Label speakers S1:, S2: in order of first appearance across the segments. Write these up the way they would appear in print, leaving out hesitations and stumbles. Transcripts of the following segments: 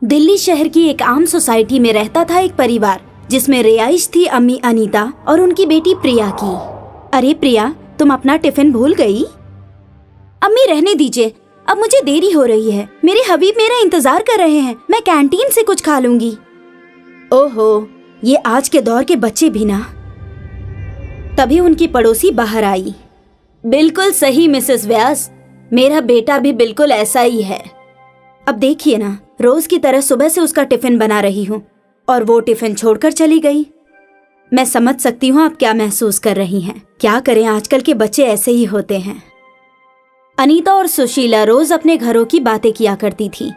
S1: दिल्ली शहर की एक आम सोसाइटी में रहता था एक परिवार, जिसमें रिहाइश थी अम्मी अनीता और उनकी बेटी प्रिया की। अरे प्रिया, तुम अपना टिफिन भूल गई? अम्मी रहने दीजिए, अब मुझे देरी हो रही है। मेरे हबीब मेरा इंतजार कर रहे हैं, मैं कैंटीन से कुछ खा लूंगी। ओहो, ये आज के दौर के बच्चे भी ना। तभी उनकी पड़ोसी बाहर आई। बिल्कुल सही मिसेस व्यास, मेरा बेटा भी बिल्कुल ऐसा ही है। अब देखिए ना, रोज की तरह सुबह से उसका टिफिन बना रही हूँ और वो टिफिन छोड़कर चली गई। मैं समझ सकती हूँ आप क्या महसूस कर रही हैं। क्या करें, आजकल के बच्चे ऐसे ही होते हैं। अनीता और सुशीला रोज अपने घरों की बातें किया करती थी।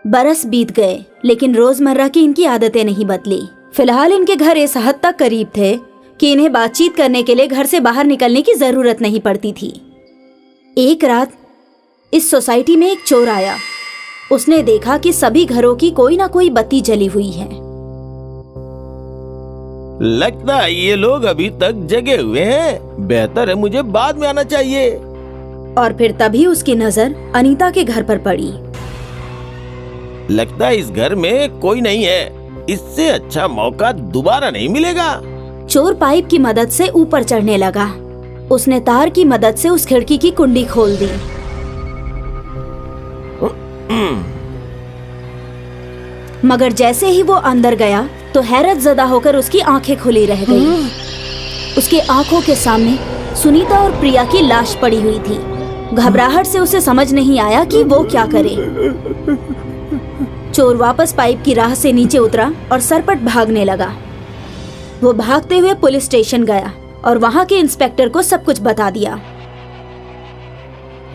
S1: बरस बीत गए, लेकिन रोजमर्रा की इनकी आदतें नहीं बदली। फिलहाल इनके घर इस हद तक करीब थे कि इन्हें बातचीत करने के लिए घर से बाहर निकलने की जरूरत नहीं पड़ती थी। एक रात इस सोसाइटी में एक चोर आया। उसने देखा कि सभी घरों की कोई ना कोई बत्ती जली हुई है।
S2: लगता है ये लोग अभी तक जगे हुए हैं। बेहतर है मुझे बाद में आना चाहिए।
S1: और फिर तभी उसकी नजर अनीता के घर पर पड़ी।
S2: लगता है इस घर में कोई नहीं है। इससे अच्छा मौका दोबारा नहीं मिलेगा।
S1: चोर पाइप की मदद से ऊपर चढ़ने लगा। उसने तार की मदद से उस खिड़की की कुंडी खोल दी। मगर जैसे ही वो अंदर गया तो हैरत ज़दा होकर उसकी आंखें खुली रह गईं। उसके आंखों के सामने सुनीता और प्रिया की लाश पड़ी हुई थी। घबराहट से उसे समझ नहीं आया कि वो क्या करे। चोर वापस पाइप की राह से नीचे उतरा और सरपट भागने लगा। वो भागते हुए पुलिस स्टेशन गया और वहाँ के इंस्पेक्टर को सब कुछ बता दिया।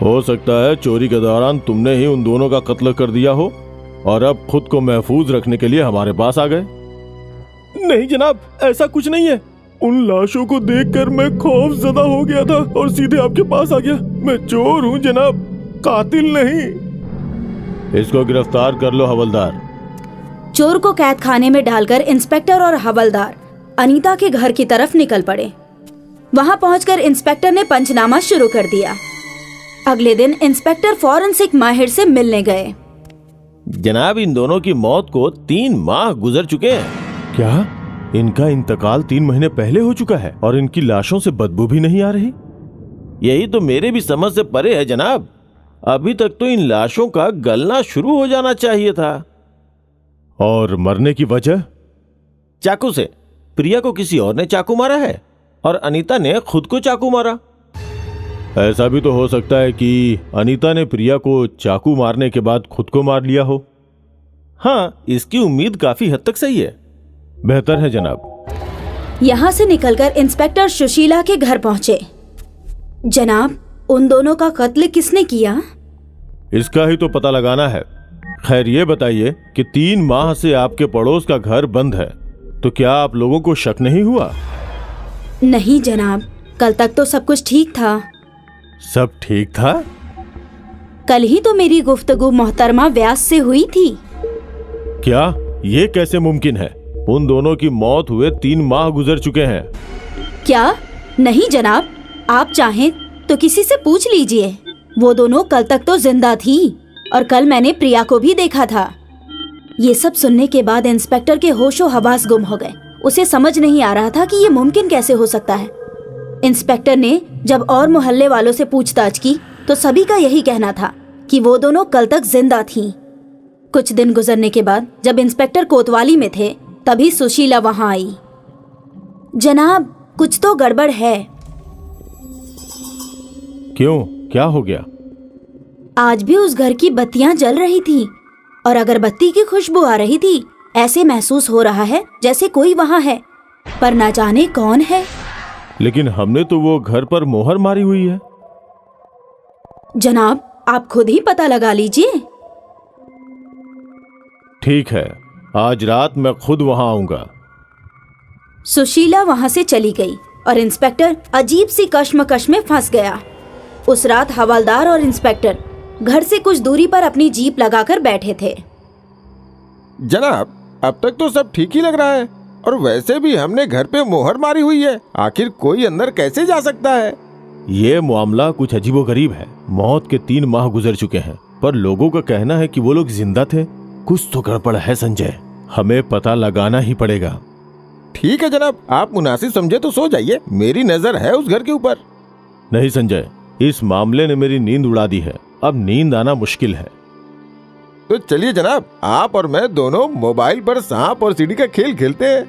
S3: हो सकता है चोरी के दौरान तुमने ही उन दोनों का कत्ल कर दिया हो और अब खुद को महफूज रखने के लिए हमारे पास आ गए।
S4: नहीं जनाब, ऐसा कुछ नहीं है। उन लाशों को देखकर मैं खौफजदा हो गया था और सीधे आपके पास आ गया। मैं चोर हूँ जनाब, कातिल नहीं।
S3: इसको गिरफ्तार कर लो हवलदार।
S1: चोर को कैद खाने में डालकर इंस्पेक्टर और हवलदार अनीता के घर की तरफ निकल पड़े। वहां पहुंचकर इंस्पेक्टर ने पंचनामा शुरू कर दिया। अगले दिन इंस्पेक्टर फॉरेंसिक माहिर से मिलने गए।
S2: जनाब, इन दोनों की मौत को 3 माह गुजर चुके हैं।
S3: क्या? इनका इंतकाल 3 महीने पहले हो चुका है और इनकी लाशों से बदबू भी नहीं आ रही?
S2: यही तो मेरे भी समझ से परे है जनाब। अभी तक तो इन लाशों का गलना शुरू हो जाना चाहिए था।
S3: और मरने की वजह?
S2: चाकू से। प्रिया को किसी और ने चाकू मारा है और अनीता ने खुद को चाकू मारा।
S3: ऐसा भी तो हो सकता है कि अनीता ने प्रिया को चाकू मारने के बाद खुद को मार लिया हो।
S2: हाँ, इसकी उम्मीद काफी हद तक सही है।
S3: बेहतर है जनाब।
S1: यहाँ से निकलकर इंस्पेक्टर सुशीला के घर पहुंचे। जनाब, उन दोनों का कत्ल किसने किया?
S3: इसका ही तो पता लगाना है। खैर ये बताइए कि 3 माह से आपके पड़ोस का घर बंद है, तो क्या आप लोगों को शक नहीं हुआ?
S1: नहीं जनाब, कल तक तो सब कुछ ठीक था।
S3: सब ठीक था?
S1: कल ही तो मेरी गुफ्तगू मोहतरमा व्यास से हुई थी।
S3: क्या? ये कैसे मुमकिन है? उन दोनों की मौत हुए 3 माह गुजर चुके हैं।
S1: क्या? नहीं जनाब, आप चाहें तो किसी से पूछ लीजिए। वो दोनों कल तक तो जिंदा थी और कल मैंने प्रिया को भी देखा था। ये सब सुनने के बाद इंस्पेक्टर के होशो हवास गुम हो गए। उसे समझ नहीं आ रहा था कि ये मुमकिन कैसे हो सकता है। इंस्पेक्टर ने जब और मोहल्ले वालों से पूछताछ की तो सभी का यही कहना था कि वो दोनों कल तक जिंदा थीं। कुछ दिन गुजरने के बाद जब इंस्पेक्टर कोतवाली में थे, तभी सुशीला वहां आई। जनाब, कुछ तो गड़बड़ है।
S3: क्यों? क्या हो गया?
S1: आज भी उस घर की बत्तियां जल रही थी और अगरबत्ती की खुशबू आ रही थी। ऐसे महसूस हो रहा है जैसे कोई वहां है, पर ना जाने कौन है।
S3: लेकिन हमने तो वो घर पर मोहर मारी हुई है।
S1: जनाब, आप खुद ही पता लगा लीजिए।
S3: ठीक है, आज रात मैं खुद वहां आऊंगा।
S1: सुशीला वहां से चली गई और इंस्पेक्टर अजीब सी कश्मकश में फंस गया। उस रात हवलदार और इंस्पेक्टर घर से कुछ दूरी पर अपनी जीप लगाकर बैठे थे।
S4: जनाब, अब तक तो सब ठीक ही लग रहा है और वैसे भी हमने घर पे मोहर मारी हुई है। आखिर कोई अंदर कैसे जा सकता है?
S3: ये मामला कुछ अजीबोगरीब है। मौत के 3 माह गुजर चुके हैं पर लोगों का कहना है कि वो लोग जिंदा थे। कुछ तो गड़बड़ है संजय, हमें पता लगाना ही पड़ेगा।
S2: ठीक है जनाब, आप मुनासिब समझे तो सो जाइए, मेरी नजर है उस घर के ऊपर।
S3: नहीं संजय, इस मामले ने मेरी नींद उड़ा दी है, अब नींद आना मुश्किल है।
S2: तो चलिए जनाब, आप और मैं दोनों मोबाइल पर सांप और सीढ़ी का खेल खेलते हैं।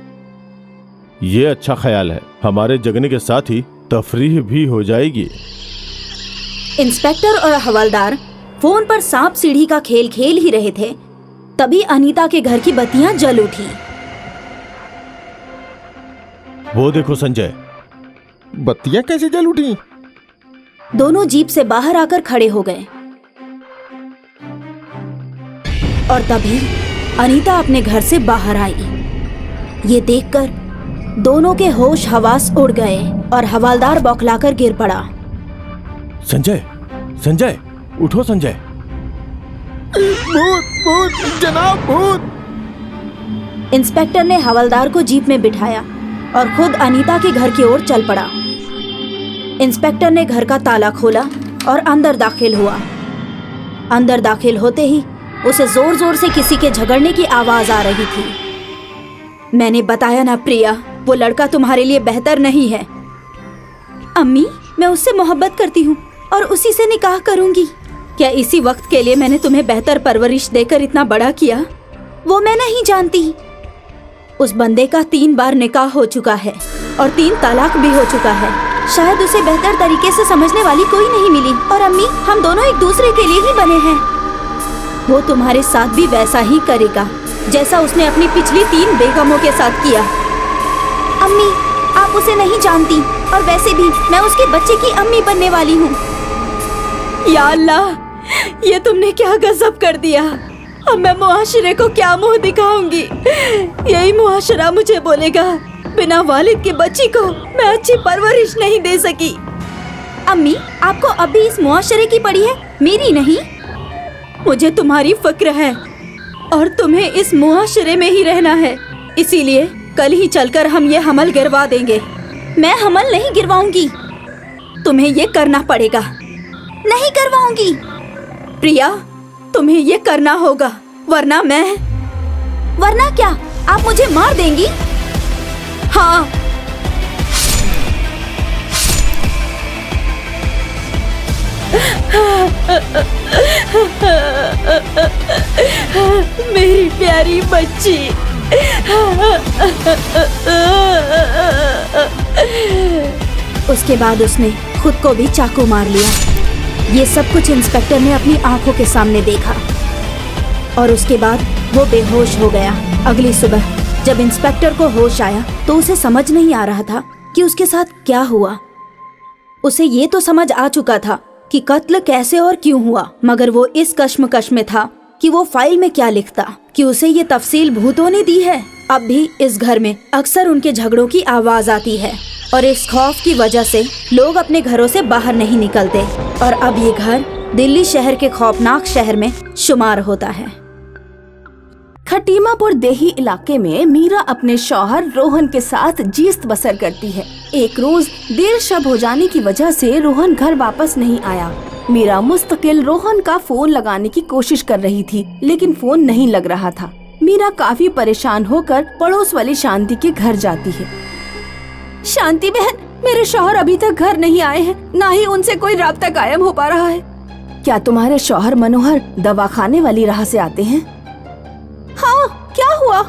S3: ये अच्छा ख्याल है, हमारे जगने के साथ ही तफरीह भी हो जाएगी।
S1: इंस्पेक्टर और हवलदार फोन पर सांप सीढ़ी का खेल खेल ही रहे थे, तभी अनीता के घर की बत्तियां जल उठी।
S3: वो देखो संजय।
S2: बत्तियां कैसे जल उठी?
S1: दोनों जीप से बाहर आकर खड़े हो गए और तभी अनीता अपने घर से बाहर आई। ये देखकर दोनों के होश हवास उड़ गए और हवलदार बौखलाकर गिर पड़ा।
S3: संजय, संजय, उठो संजय।
S2: भूत, भूत, जनाब भूत।
S1: इंस्पेक्टर ने हवलदार को जीप में बिठाया और खुद अनीता के घर की ओर चल पड़ा। इंस्पेक्टर ने घर का ताला खोला और अंदर दाखिल हुआ। अंदर दाखिल होते ही उसे जोर जोर से किसी के झगड़ने की आवाज आ रही थी। मैंने बताया ना प्रिया, वो लड़का तुम्हारे लिए बेहतर नहीं है। अम्मी, मैं उससे मोहब्बत करती हूँ और उसी से निकाह करूंगी। क्या इसी वक्त के लिए मैंने तुम्हें बेहतर परवरिश देकर इतना बड़ा किया? वो मैं नहीं जानती। उस बंदे का 3 बार निकाह हो चुका है और 3 तलाक भी हो चुका है। शायद उसे बेहतर तरीके से समझने वाली कोई नहीं मिली। और अम्मी, हम दोनों एक दूसरे के लिए ही बने हैं। वो तुम्हारे साथ भी वैसा ही करेगा जैसा उसने अपनी पिछली 3 बेगमों के साथ किया। अम्मी, आप उसे नहीं जानती और वैसे भी मैं उसके बच्चे की अम्मी बनने वाली हूँ। या अल्लाह, ये तुमने क्या गजब कर दिया। अब मैं मुआशरे को क्या मुंह दिखाऊंगी? यही मुआशरा मुझे बोलेगा बिना वालिद के बच्ची को मैं अच्छी परवरिश नहीं दे सकी। अम्मी, आपको अभी इस मुआशरे की पड़ी है, मेरी नहीं। मुझे तुम्हारी फिक्र है और तुम्हें इस मुआशरे में ही रहना है, इसीलिए कल ही चलकर हम ये हमल गिरवा देंगे। मैं हमल नहीं गिरवाऊंगी, तुम्हें ये करना पड़ेगा। नहीं करवाऊंगी प्रिया, तुम्हें ये करना होगा, वरना क्या आप मुझे मार देंगी? हाँ। मेरी प्यारी बच्ची। उसके बाद उसने खुद को भी चाकू मार लिया। ये सब कुछ इंस्पेक्टर ने अपनी आंखों के सामने देखा और उसके बाद वो बेहोश हो गया। अगली सुबह जब इंस्पेक्टर को होश आया तो उसे समझ नहीं आ रहा था कि उसके साथ क्या हुआ। उसे ये तो समझ आ चुका था कि कत्ल कैसे और क्यों हुआ, मगर वो इस कश्मकश में था कि वो फाइल में क्या लिखता, कि उसे ये तफसील भूतों ने दी है। अब भी इस घर में अक्सर उनके झगड़ों की आवाज आती है और इस खौफ की वजह से लोग अपने घरों से बाहर नहीं निकलते और अब ये घर दिल्ली शहर के खौफनाक शहर में शुमार होता है।
S5: खटीमापुर देही इलाके में मीरा अपने शौहर रोहन के साथ जीस्त बसर करती है। एक रोज देर शब हो जाने की वजह से रोहन घर वापस नहीं आया। मीरा मुस्तकिल रोहन का फोन लगाने की कोशिश कर रही थी, लेकिन फोन नहीं लग रहा था। मीरा काफी परेशान होकर पड़ोस वाली शांति के घर जाती है। शांति बहन, मेरे शौहर अभी तक घर नहीं आए हैं, ना ही उनसे कोई राब्ता कायम हो पा रहा है। क्या तुम्हारे शौहर मनोहर दवाखाने वाली राह से आते हैं? हाँ, क्या हुआ?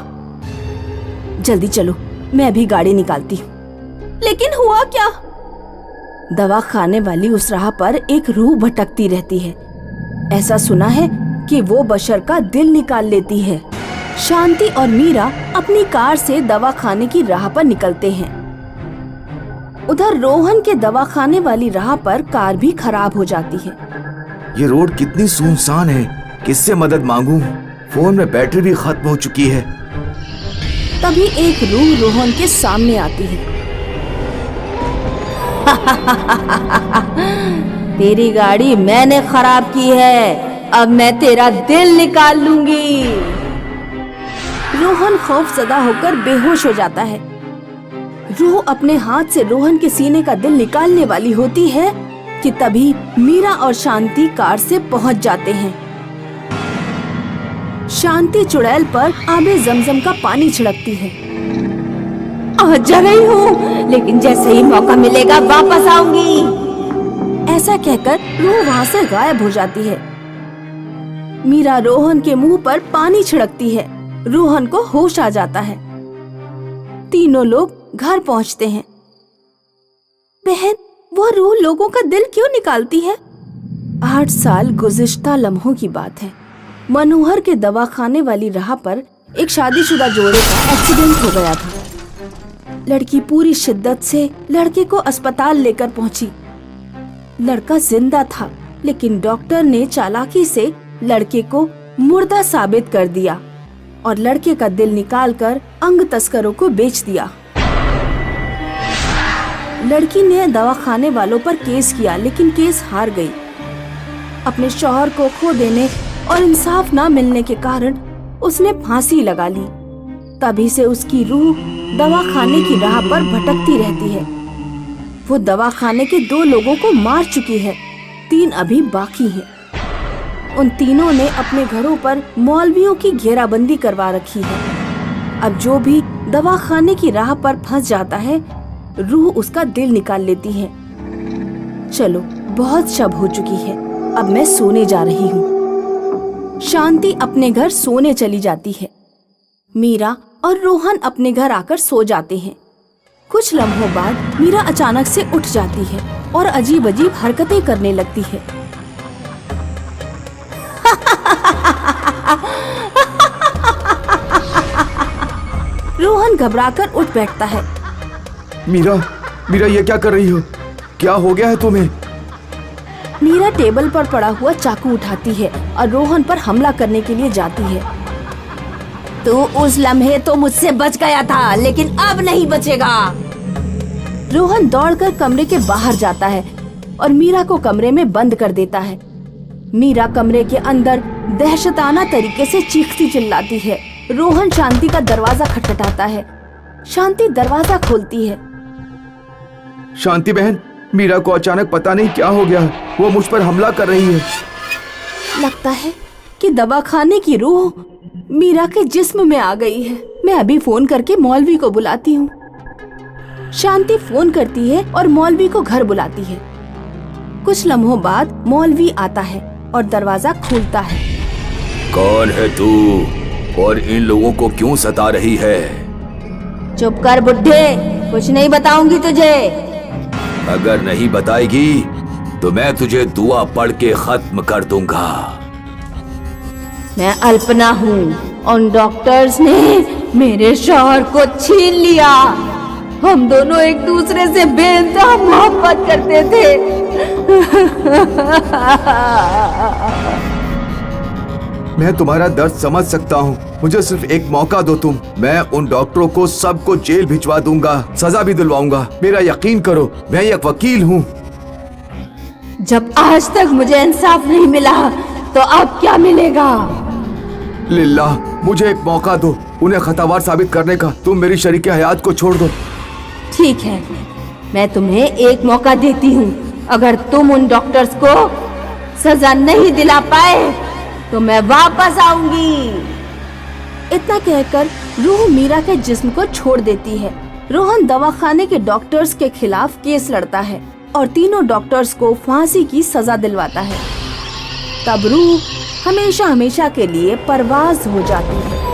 S5: जल्दी चलो, मैं अभी गाड़ी निकालती हूँ। लेकिन हुआ क्या? दवाखाने वाली उस राह पर एक रूह भटकती रहती है। ऐसा सुना है कि वो बशर का दिल निकाल लेती है। शांति और मीरा अपनी कार से दवाखाने की राह पर निकलते हैं। उधर रोहन के दवाखाने वाली राह पर कार भी खराब हो जाती है।
S6: ये रोड कितनी सुनसान है, किससे मदद मांगूं? फोन में बैटरी भी खत्म हो चुकी है।
S5: तभी एक रूह रोहन के सामने आती है। तेरी गाड़ी मैंने खराब की है, अब मैं तेरा दिल निकाल लूंगी। रोहन खौफजदा होकर बेहोश हो जाता है। रूह अपने हाथ से रोहन के सीने का दिल निकालने वाली होती है कि तभी मीरा और शांति कार से पहुंच जाते हैं। शांति चुड़ैल पर आबे जमजम का पानी छिड़कती है।
S1: आ जा रही हूँ, लेकिन जैसे ही मौका मिलेगा वापस आऊंगी।
S5: ऐसा कहकर रूह वहाँ से गायब हो जाती है। मीरा रोहन के मुंह पर पानी छिड़कती है। रोहन को होश आ जाता है। तीनों लोग घर पहुँचते हैं। बहन, वो रूह लोगों का दिल क्यों निकालती है? 8 साल गुज़िश्ता लम्हों की बात है। मनोहर के दवाखाने वाली राह पर एक शादीशुदा जोड़े का एक्सीडेंट हो गया था। लड़की पूरी शिद्दत से लड़के को अस्पताल लेकर पहुंची। लड़का जिंदा था, लेकिन डॉक्टर ने चालाकी से लड़के को मुर्दा साबित कर दिया और लड़के का दिल निकालकर अंग तस्करों को बेच दिया। लड़की ने दवाखाने वालों पर केस किया, लेकिन केस हार गई। अपने शौहर को खो देने और इंसाफ न मिलने के कारण उसने फांसी लगा ली। तभी से उसकी रूह दवाखाने की राह पर भटकती रहती है। वो दवाखाने के 2 लोगों को मार चुकी है, 3 अभी बाकी हैं। उन तीनों ने अपने घरों पर मौलवियों की घेराबंदी करवा रखी है। अब जो भी दवाखाने की राह पर फंस जाता है, रूह उसका दिल निकाल लेती है। चलो, बहुत शब हो चुकी है, अब मैं सोने जा रही हूँ। शांति अपने घर सोने चली जाती है। मीरा और रोहन अपने घर आकर सो जाते हैं। कुछ लम्हों बाद मीरा अचानक से उठ जाती है और अजीब अजीब हरकतें करने लगती है। रोहन घबराकर उठ बैठता है।
S6: मीरा, मीरा ये क्या कर रही हो? क्या हो गया है तुम्हें?
S5: मीरा टेबल पर पड़ा हुआ चाकू उठाती है और रोहन पर हमला करने के लिए जाती है।
S1: तू उस लम्हे तो मुझसे बच गया था, लेकिन अब नहीं बचेगा।
S5: रोहन दौड़कर कमरे के बाहर जाता है और मीरा को कमरे में बंद कर देता है। मीरा कमरे के अंदर दहशताना तरीके से चीखती चिल्लाती है। रोहन शांति का दरवाजा खटखटाता है। शांति दरवाजा खोलती है।
S6: शांति बहन, मीरा को अचानक पता नहीं क्या हो गया, वो मुझ पर हमला कर रही है।
S5: लगता है कि दवाखाने की रूह मीरा के जिस्म में आ गई है। मैं अभी फोन करके मौलवी को बुलाती हूँ। शांति फोन करती है और मौलवी को घर बुलाती है। कुछ लम्हों बाद मौलवी आता है और दरवाजा खोलता है।
S6: कौन है तू और इन लोगों को क्यों सता रही है?
S1: चुप कर बुड्ढे, कुछ नहीं बताऊंगी तुझे।
S6: अगर नहीं बताएगी तो मैं तुझे दुआ पढ़ के खत्म कर दूंगा।
S1: मैं अल्पना हूँ। उन डॉक्टर्स ने मेरे शौहर को छीन लिया। हम दोनों एक दूसरे से बेइंतहा मोहब्बत करते थे।
S6: मैं तुम्हारा दर्द समझ सकता हूँ। मुझे सिर्फ एक मौका दो तुम। मैं उन डॉक्टरों को सबको जेल भिजवा दूंगा, सजा भी दिलवाऊंगा। मेरा यकीन करो, मैं एक वकील हूँ।
S1: जब आज तक मुझे इंसाफ नहीं मिला, तो अब क्या मिलेगा?
S6: लिल्ला, मुझे एक मौका दो उन्हें खतावार साबित करने का। तुम मेरी शरीके हयात को छोड़ दो।
S1: ठीक है, मैं तुम्हें एक मौका देती हूँ। अगर तुम उन डॉक्टर्स को सजा नहीं दिला पाए तो मैं वापस आऊंगी।
S5: इतना कहकर रूह मीरा के जिस्म को छोड़ देती है। रोहन दवाखाने के डॉक्टर्स के खिलाफ केस लड़ता है और तीनों डॉक्टर्स को फांसी की सजा दिलवाता है। तब रूह हमेशा हमेशा के लिए परवाज हो जाती है।